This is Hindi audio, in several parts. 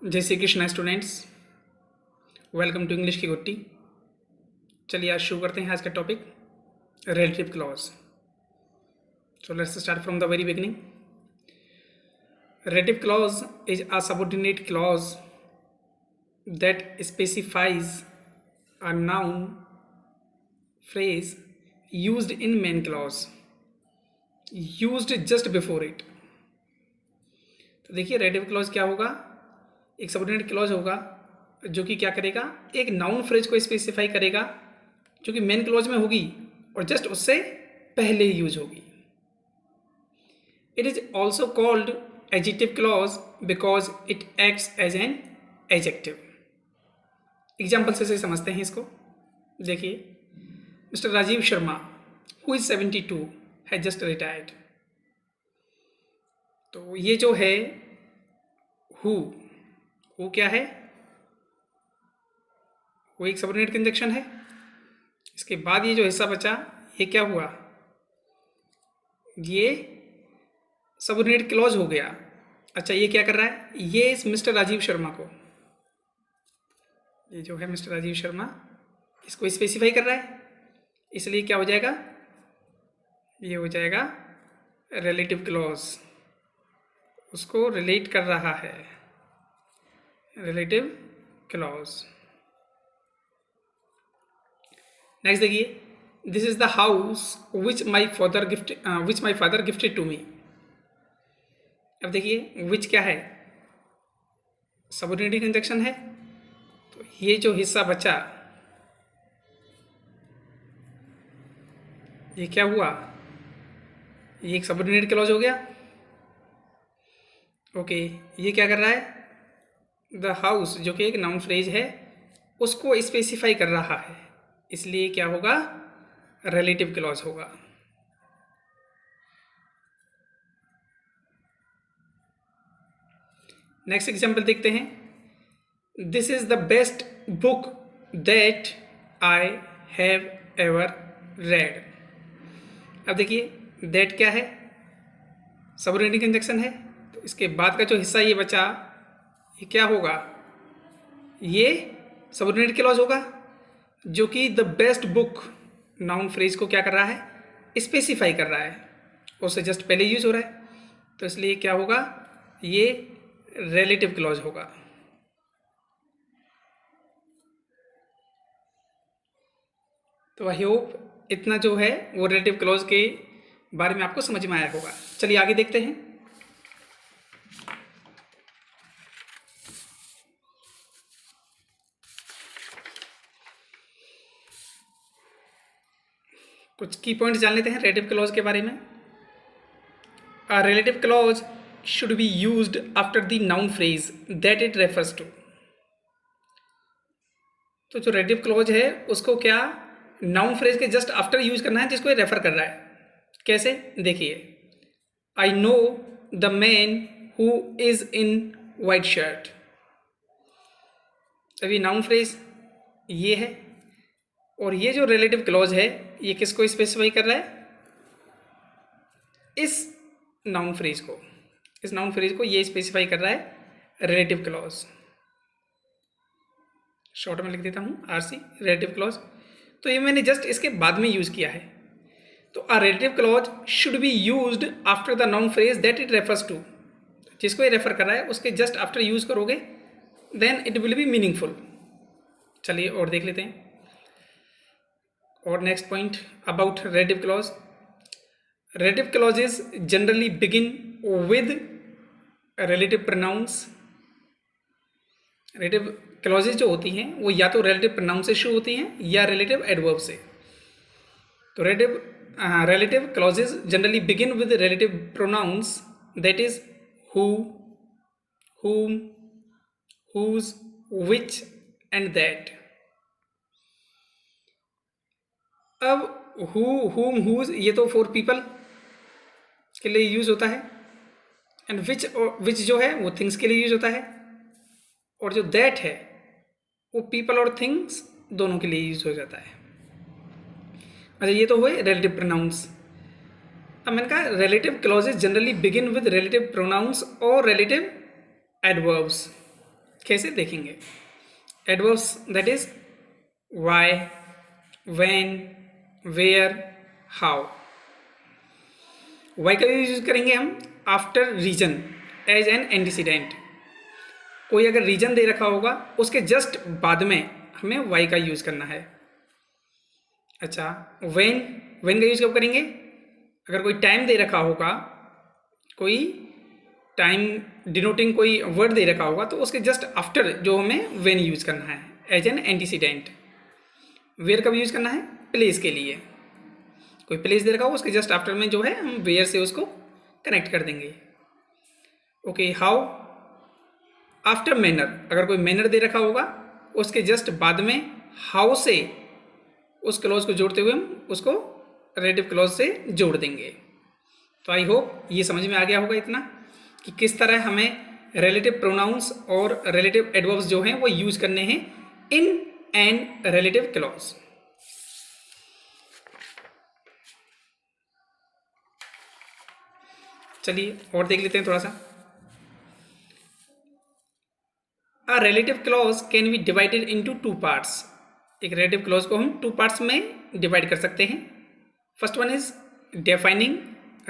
जय Shri Krishna students, welcome to English की गुट्टी। चलिए आज शुरू करते हैं आज का topic relative clause. So let's start from the very beginning. Relative clause is a subordinate clause that specifies a noun phrase used in main clause used just before it. तो देखिए रिलेटिव क्लॉज क्या होगा, एक सबऑर्डिनेट क्लॉज होगा जो कि क्या करेगा, एक नाउन फ्रेज को स्पेसिफाई करेगा जो कि मेन क्लॉज में होगी और जस्ट उससे पहले ही यूज होगी। It is also called adjective clause because it acts as an adjective. Example से समझते हैं इसको। देखिए, Mister Rajiv Sharma who is 72 है जस्ट रिटायर्ड। तो ये जो है हु क्या है, वो एक सबऑर्डिनेट कंजक्शन है। इसके बाद ये जो हिस्सा बचा ये क्या हुआ, ये सबऑर्डिनेट क्लॉज हो गया। अच्छा, ये क्या कर रहा है, ये इस मिस्टर राजीव शर्मा को, ये जो है मिस्टर राजीव शर्मा, इसको स्पेसिफाई कर रहा है, इसलिए क्या हो जाएगा, ये हो जाएगा रिलेटिव क्लॉज। उसको रिलेट कर रहा है, रिलेटिव क्लॉज। नेक्स्ट देखिए, this is the house which my father gifted to me. अब देखिए विच क्या है, सबऑर्डिनेट कंजक्शन है। तो ये जो हिस्सा बचा ये क्या हुआ, ये एक सबऑर्डिनेट क्लॉज हो गया। ओके, ये क्या कर रहा है, द हाउस जो कि एक नाउन फ्रेज है उसको स्पेसिफाई कर रहा है, इसलिए क्या होगा, रिलेटिव क्लॉज होगा। नेक्स्ट एग्जांपल देखते हैं। This is the best book that I have ever read. अब देखिए दैट क्या है, सबऑर्डिनेट कंजक्शन है। तो इसके बाद का जो हिस्सा ये बचा ये क्या होगा, ये सबऑर्डिनेट क्लॉज होगा जो कि the best book noun phrase को क्या कर रहा है, स्पेसिफाई कर रहा है, उससे जस्ट पहले यूज हो रहा है। तो इसलिए क्या होगा, ये रिलेटिव क्लॉज होगा। तो आई होप इतना जो है वो रिलेटिव क्लॉज के बारे में आपको समझ में आया होगा। चलिए आगे देखते हैं। कुछ की पॉइंट्स जान लेते हैं रिलेटिव क्लॉज के बारे में। A relative clause should be used after the noun phrase that it refers to. तो जो रिलेटिव क्लॉज है उसको क्या, नाउन फ्रेज के जस्ट आफ्टर यूज करना है जिसको ये रेफर कर रहा है। कैसे, देखिए, I know the man who is in white shirt. अभी नाउन फ्रेज ये है और ये जो रिलेटिव क्लॉज है ये किसको स्पेसिफाई कर रहा है, इस नाउन फ्रेज को, इस नाउन फ्रेज को ये स्पेसिफाई कर रहा है रिलेटिव क्लॉज। शॉर्ट में लिख देता हूँ आरसी, रिलेटिव क्लॉज। तो ये मैंने जस्ट इसके बाद में यूज किया है। तो a relative clause should be used after the noun phrase that it refers to. जिसको ये रेफर कर रहा है उसके जस्ट आफ्टर यूज करोगे then it will be meaningful. चलिए और देख लेते हैं। और next point about relative clause. Relative clauses generally begin with relative pronouns. Relative clauses जो होती हैं वो या तो रिलेटिव प्रोनाउन से शुरू होती हैं या रिलेटिव एडवर्ब से। तो relative clauses generally begin with relative pronounce that is who, whom, whose, which and that। अब who, whom, whose ये तो फॉर पीपल के लिए यूज होता है, एंड विच जो है वो थिंग्स के लिए यूज होता है, और जो दैट है वो पीपल और थिंग्स दोनों के लिए यूज हो जाता है। अच्छा, ये तो हुए रिलेटिव प्रोनाउंस। अब मैंने कहा relative clauses generally begin with relative pronouns और रिलेटिव एडवर्ब्स। कैसे देखेंगे? Adverbs that is why, when, where, how. Why का यूज करेंगे हम after reason as an antecedent. कोई अगर रीजन दे रखा होगा उसके जस्ट बाद में हमें वाई का यूज करना है। अच्छा, व्हेन, व्हेन का यूज कब करेंगे? अगर कोई टाइम दे रखा होगा, कोई टाइम डिनोटिंग कोई वर्ड दे रखा होगा तो उसके जस्ट आफ्टर जो हमें व्हेन यूज करना है एज एन एंटीसीडेंट। वेयर कब यूज करना है? प्लेस के लिए। कोई प्लेस दे रखा हो उसके जस्ट आफ्टर में जो है हम वेयर से उसको कनेक्ट कर देंगे। Okay, how after manner. अगर कोई मैनर दे रखा होगा उसके जस्ट बाद में हाउ से उस क्लॉज को जोड़ते हुए हम उसको रिलेटिव क्लॉज से जोड़ देंगे। तो आई होप ये समझ में आ गया होगा इतना कि किस तरह हमें रिलेटिव प्रोनाउंस और रिलेटिव एडवर्ब्स जो हैं वो यूज करने हैं इन एन रिलेटिव क्लॉज। चलिए और देख लेते हैं थोड़ा सा। अ relative clause can be divided into two parts. एक रिलेटिव क्लॉज को हम टू पार्ट्स में डिवाइड कर सकते हैं। First one is defining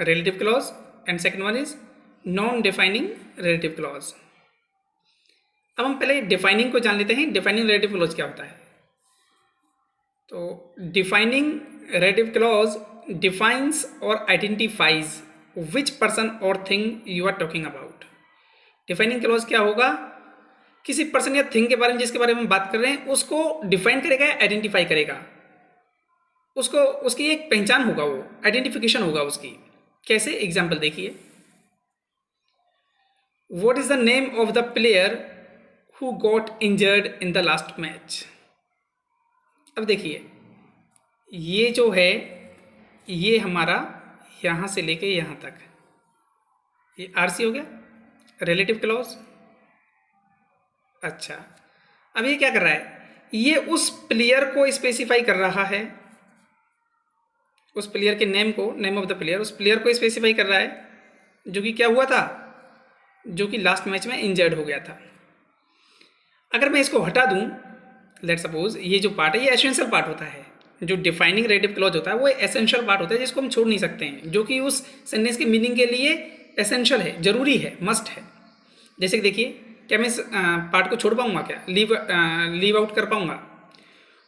relative clause and second one is non defining relative clause. अब हम पहले डिफाइनिंग को जान लेते हैं। डिफाइनिंग रिलेटिव क्लॉज क्या होता है? तो डिफाइनिंग रिलेटिव क्लॉज डिफाइंस और आइडेंटिफाइज विच पर्सन और thing you are talking about. Defining clause क्या होगा? किसी पर्सन या थिंग के बारे में जिसके बारे में बात कर रहे हैं उसको डिफाइन करेगा, आइडेंटिफाई करेगा, उसको उसकी एक पहचान होगा, वो आइडेंटिफिकेशन होगा उसकी। कैसे? एग्जाम्पल देखिए। What is the name of the player who got injured in the last match. अब देखिए ये जो है ये हमारा यहां से लेके यहां तक ये आरसी हो गया, रिलेटिव क्लॉज। अच्छा, अब ये क्या कर रहा है? ये उस प्लेयर को स्पेसिफाई कर रहा है, उस प्लेयर के नेम को, नेम ऑफ द प्लेयर, उस प्लेयर को स्पेसिफाई कर रहा है जो कि क्या हुआ था, जो कि लास्ट मैच में इंजर्ड हो गया था। अगर मैं इसको हटा दूं, लेट सपोज ये जो पार्ट है ये एसेंशियल पार्ट होता है। जो डिफाइनिंग रिलेटिव क्लॉज होता है वो एसेंशियल पार्ट होता है जिसको हम छोड़ नहीं सकते हैं, जो कि उस सेंटेंस के मीनिंग के लिए एसेंशियल है, जरूरी है, मस्ट है। जैसे कि देखिए, क्या मैं इस पार्ट को छोड़ पाऊंगा? क्या लीव आउट कर पाऊंगा?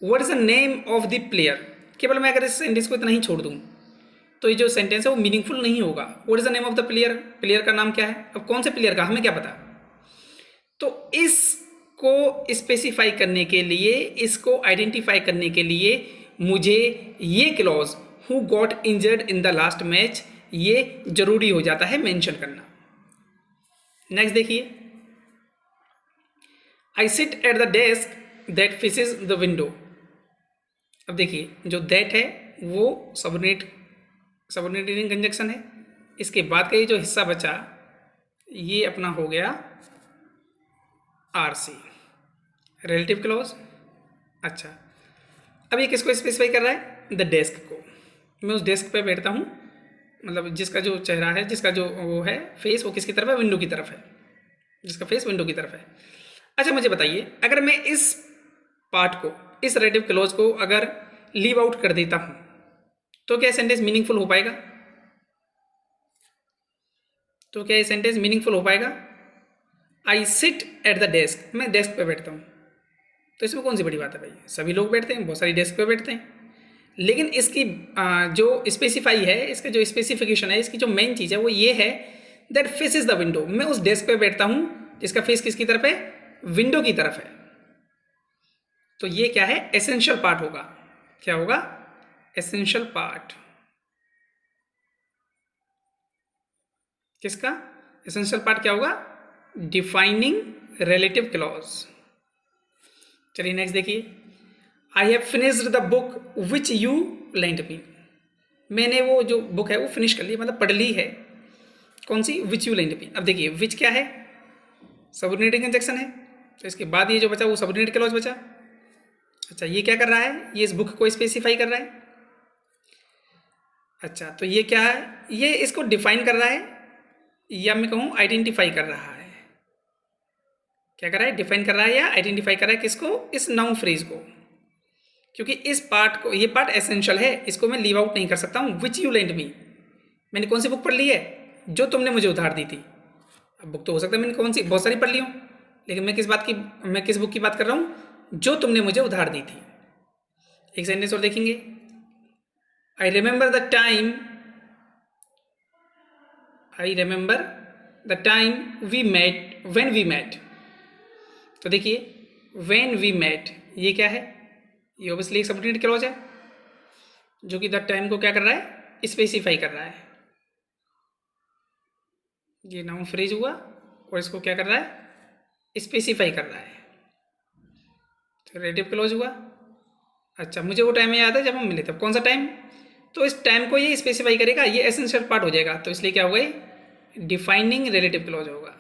What is the name of the player, केवल मैं अगर इस सेंटेंस को इतना ही छोड़ दूं तो ये जो सेंटेंस है वो मीनिंगफुल नहीं होगा। What is the name of the player, player का नाम क्या है? अब कौन से प्लेयर का हमें क्या पता? तो इसको स्पेसिफाई करने के लिए, इसको आइडेंटिफाई करने के लिए मुझे ये clause who got injured in the last match ये जरूरी हो जाता है मेंशन करना। नेक्स्ट देखिए, I sit at the desk that faces the window. अब देखिए जो दैट है वो सबऑर्डिनेटिंग कंजक्शन है। इसके बाद का ये जो हिस्सा बचा ये अपना हो गया आरसी, रिलेटिव क्लॉज। अच्छा, अब ये किसको स्पेसिफाई कर रहा है? द डेस्क को। मैं उस डेस्क पे बैठता हूँ, मतलब जिसका जो चेहरा है, जिसका जो वो है फेस, वो किसकी तरफ है? विंडो की तरफ है, जिसका फेस विंडो की तरफ है। अच्छा मुझे बताइए, अगर मैं इस पार्ट को, इस रिलेटिव क्लॉज को अगर लीव आउट कर देता हूँ तो क्या सेंटेंस मीनिंगफुल हो पाएगा? तो क्या ये सेंटेंस मीनिंगफुल हो पाएगा? I sit at the desk, मैं डेस्क पे बैठता हूँ, तो इसमें कौन सी बड़ी बात है भाई? सभी लोग बैठते हैं, बहुत सारी डेस्क पे बैठते हैं। लेकिन इसकी जो स्पेसिफाई है, इसका जो स्पेसिफिकेशन है, इसकी जो मेन चीज़ है वो ये है that face is the window. मैं उस डेस्क पे बैठता हूँ जिसका फेस किसकी तरफ है? विंडो की तरफ है। तो ये क्या है? एसेंशियल पार्ट होगा। क्या होगा? Essential part. किसका एसेंशियल पार्ट क्या होगा? Defining relative clause. चलिए नेक्स्ट देखिए, I have finished the book which you lent me. मैंने वो जो बुक है वो फिनिश कर ली, मतलब पढ़ ली है। कौन सी? विच यू लेंट मी। अब देखिए विच क्या है? सबऑर्डिनेटिंग कंजक्शन है, तो इसके बाद ये जो बचा वो सबऑर्डिनेट क्लॉज बचा। अच्छा, ये क्या कर रहा है? ये इस बुक को स्पेसिफाई कर रहा है। अच्छा, तो ये क्या है? ये इसको डिफाइन कर रहा है, या मैं कहूँ आइडेंटिफाई कर रहा है। क्या कर रहा है, डिफाइन कर रहा है या आइडेंटिफाई कर रहा है किसको, इस नाउन फ्रेज को। क्योंकि इस पार्ट को, ये पार्ट एसेंशियल है, इसको मैं लीव आउट नहीं कर सकता हूँ। विच यू लेंट मी, मैंने कौन सी बुक पढ़ ली है, जो तुमने मुझे उधार दी थी। अब बुक तो हो सकता है मैंने कौन सी, बहुत सारी पढ़ ली हूँ, लेकिन मैं किस बुक की बात कर रहा हूँ, जो तुमने मुझे उधार दी थी। एक सेंटेंस और देखेंगे, I remember the time we met, when we met. तो देखिए व्हेन वी मेट ये क्या है, ये ऑब्वियसली एक सबऑर्डिनेट क्लॉज है जो कि द टाइम को क्या कर रहा है, स्पेसिफाई कर रहा है। ये नाउन फ्रेज हुआ और इसको क्या कर रहा है, स्पेसिफाई कर रहा है। तो रिलेटिव क्लॉज हुआ। अच्छा, मुझे वो टाइम याद है जब हम मिले थे, कौन सा टाइम, तो इस टाइम को ये स्पेसिफाई करेगा, ये एसेंशियल पार्ट हो जाएगा, तो इसलिए क्या होगा, डिफाइनिंग रिलेटिव क्लॉज होगा।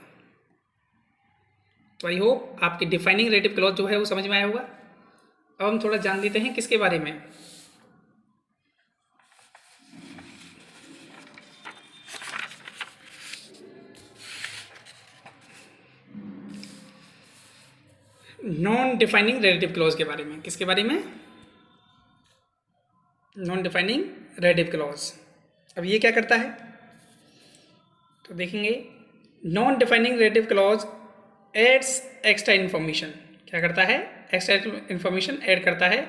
तो आई होप आपकी डिफाइनिंग रिलेटिव क्लॉज जो है वो समझ में आया होगा। अब हम थोड़ा जान लेते हैं किसके बारे में, नॉन डिफाइनिंग रिलेटिव क्लॉज के बारे में। किसके बारे में, नॉन डिफाइनिंग रिलेटिव क्लॉज। अब ये क्या करता है, तो देखेंगे, non defining relative clause adds extra information. क्या करता है, एक्स्ट्रा इन्फॉर्मेशन ऐड करता है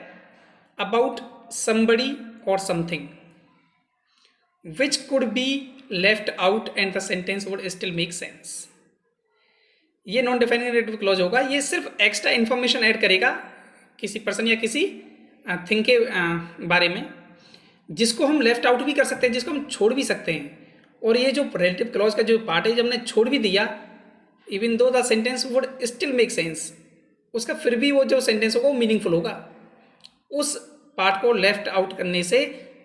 अबाउट समबडी और something which could be left out and the sentence would still make sense. ये नॉन डिफाइनिंग रिलेटिव क्लॉज होगा, ये सिर्फ एक्स्ट्रा इन्फॉर्मेशन ऐड करेगा किसी पर्सन या किसी थिंग के बारे में, जिसको हम लेफ्ट आउट भी कर सकते हैं, जिसको हम छोड़ भी सकते हैं। और ये जो रिलेटिव क्लॉज का जो पार्ट है, जब हमने छोड़ भी दिया, even though the sentence would still make sense, उसका फिर भी वो जो सेंटेंस होगा वो मीनिंगफुल होगा। उस पार्ट को लेफ्ट आउट करने से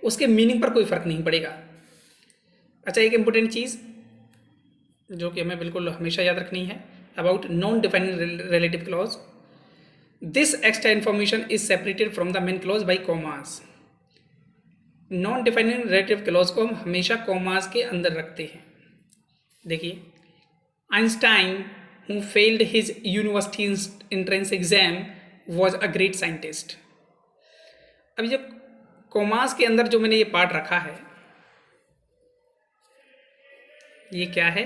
उसके मीनिंग पर कोई फर्क नहीं पड़ेगा। अच्छा, एक इंपॉर्टेंट चीज़ जो कि हमें बिल्कुल हमेशा याद रखनी है about non defining relative clause, this extra information is separated from the main clause by commas. Non defining relative clause को हम हमेशा कॉमास के अंदर रखते हैं। देखिए, Einstein who failed his university entrance exam was a great scientist। अब ये कॉमास के अंदर जो मैंने ये पार्ट रखा है, ये क्या है,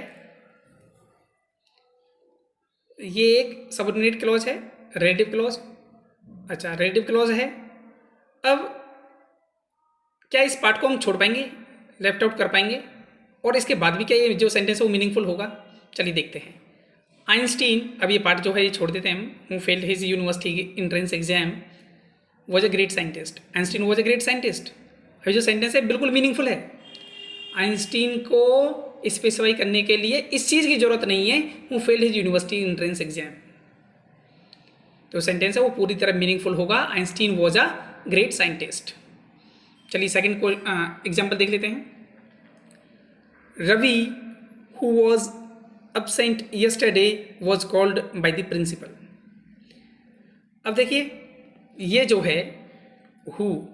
ये एक सबऑर्डिनेट क्लॉज है, रिलेटिव क्लॉज। अच्छा, रिलेटिव क्लॉज है। अब क्या इस पार्ट को हम छोड़ पाएंगे, लेफ्ट आउट कर पाएंगे, और इसके बाद भी क्या ये जो सेंटेंस है वो मीनिंगफुल होगा? चलिए देखते हैं। आइंस्टीन, अब ये पार्ट जो है ये छोड़ देते हैं हम, who failed his university entrance exam was a great scientist. Einstein was a great scientist. अभी जो सेंटेंस है बिल्कुल मीनिंगफुल है। आइंस्टीन को स्पेसिफाई करने के लिए इस चीज़ की जरूरत नहीं है, who failed his university entrance exam. तो सेंटेंस है वो पूरी तरह मीनिंगफुल होगा, Einstein was a great scientist. चलिए सेकेंड को एग्जाम्पल देख लेते हैं। Ravi who was absent yesterday was called by the principal। अब देखिए, ये जो है who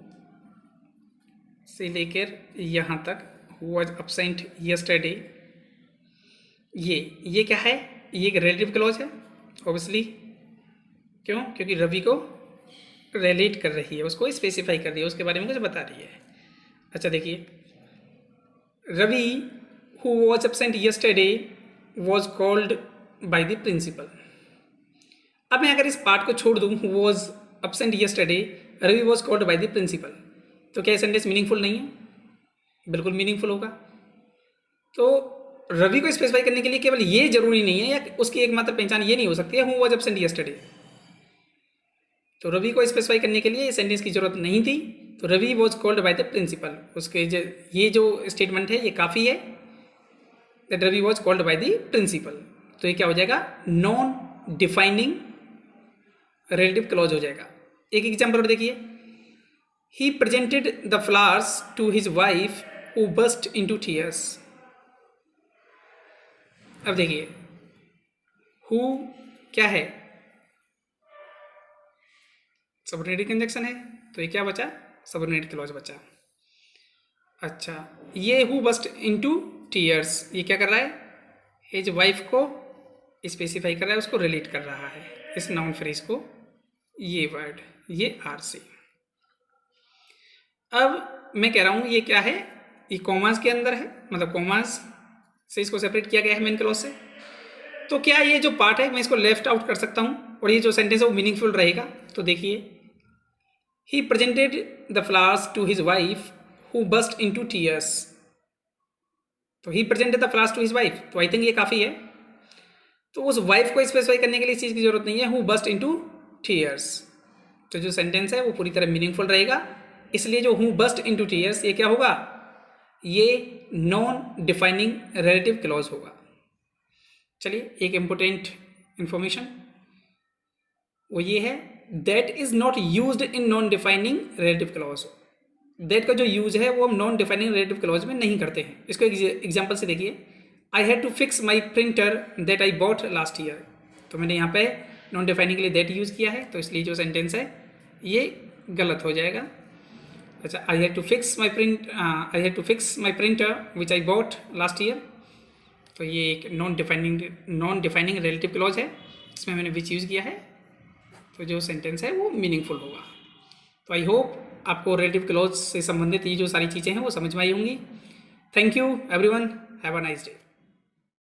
से लेकर यहाँ तक, who was absent yesterday, ये क्या है, ये एक रिलेटिव क्लॉज है ऑब्वियसली। क्यों? क्योंकि रवि को रिलेट कर रही है, उसको स्पेसिफाई कर रही है, उसके बारे में कुछ बता रही है। अच्छा देखिए, Ravi who was absent yesterday was called by the principal। अब मैं अगर इस पार्ट को छोड़ दूँ, who was absent yesterday, Ravi was called by the principal, तो क्या ये सेंटेंस मीनिंगफुल नहीं है? बिल्कुल मीनिंगफुल होगा। तो रवि को स्पेसिफाई करने के लिए केवल ये जरूरी नहीं है, या उसकी एकमात्र पहचान ये नहीं हो सकती है who was absent yesterday। तो रवि को स्पेसिफाई करने के लिए ये सेंटेंस की जरूरत नहीं थी, तो Ravi was called by the principal, उसके ये जो स्टेटमेंट है ये काफ़ी है, that Ravi was called by the principal. तो ये क्या हो जाएगा, नॉन डिफाइनिंग रिलेटिव क्लॉज हो जाएगा। एक एग्जाम्पल और देखिए, he presented the flowers to his wife who burst into tears. अब देखिए, हु क्या है, सबऑर्डिनेट कंजंक्शन है, तो ये क्या बचा, सबऑर्डिनेट क्लॉज बचा। अच्छा, ये हु बस्ट इनटू टीयर्स, ये क्या कर रहा है, हिज वाइफ को स्पेसिफाई कर रहा है, उसको रिलेट कर रहा है इस नाउन फ्रेज को, ये वर्ड, ये आर से। अब मैं कह रहा हूँ ये क्या है, ये कॉमास के अंदर है, मतलब कॉमास से इसको सेपरेट किया गया है मेन क्लॉज से। तो क्या ये जो पार्ट है मैं इसको लेफ्ट आउट कर सकता हूँ और ये जो सेंटेंस है वो मीनिंगफुल रहेगा? तो देखिए, he presented the flowers to his wife who burst into tears. तो he presented the flowers to his wife, तो आई थिंक ये काफ़ी है। तो उस वाइफ को स्पेसिफाई करने के लिए इस चीज़ की जरूरत नहीं है, हु बस्ट इनटू टीयर्स। तो जो सेंटेंस है वो पूरी तरह मीनिंगफुल रहेगा, इसलिए जो हु बस्ट इनटू टीयर्स ये क्या होगा, ये नॉन डिफाइनिंग रिलेटिव क्लॉज होगा। चलिए एक इंपॉर्टेंट इंफॉर्मेशन वो ये है, that is not used in non defining relative clause. That का जो यूज है वो हम नॉन डिफाइनिंग रिलेटिव क्लॉज में नहीं करते हैं। इसको एग्जांपल से देखिए, I had to fix my printer that I bought last year. तो मैंने यहाँ पे नॉन डिफाइनिंग के लिए दैट यूज़ किया है, तो इसलिए जो सेंटेंस है ये गलत हो जाएगा। अच्छा, I had to fix my printer which I bought last year, तो ये एक नॉन डिफाइनिंग रिलेटिव क्लॉज है, इसमें मैंने विच यूज़ किया है, तो जो सेंटेंस है वो मीनिंगफुल होगा। तो आई होप आपको रिलेटिव क्लॉज से संबंधित ये जो सारी चीज़ें हैं वो समझ में आई होंगी। Thank you everyone, have a nice day.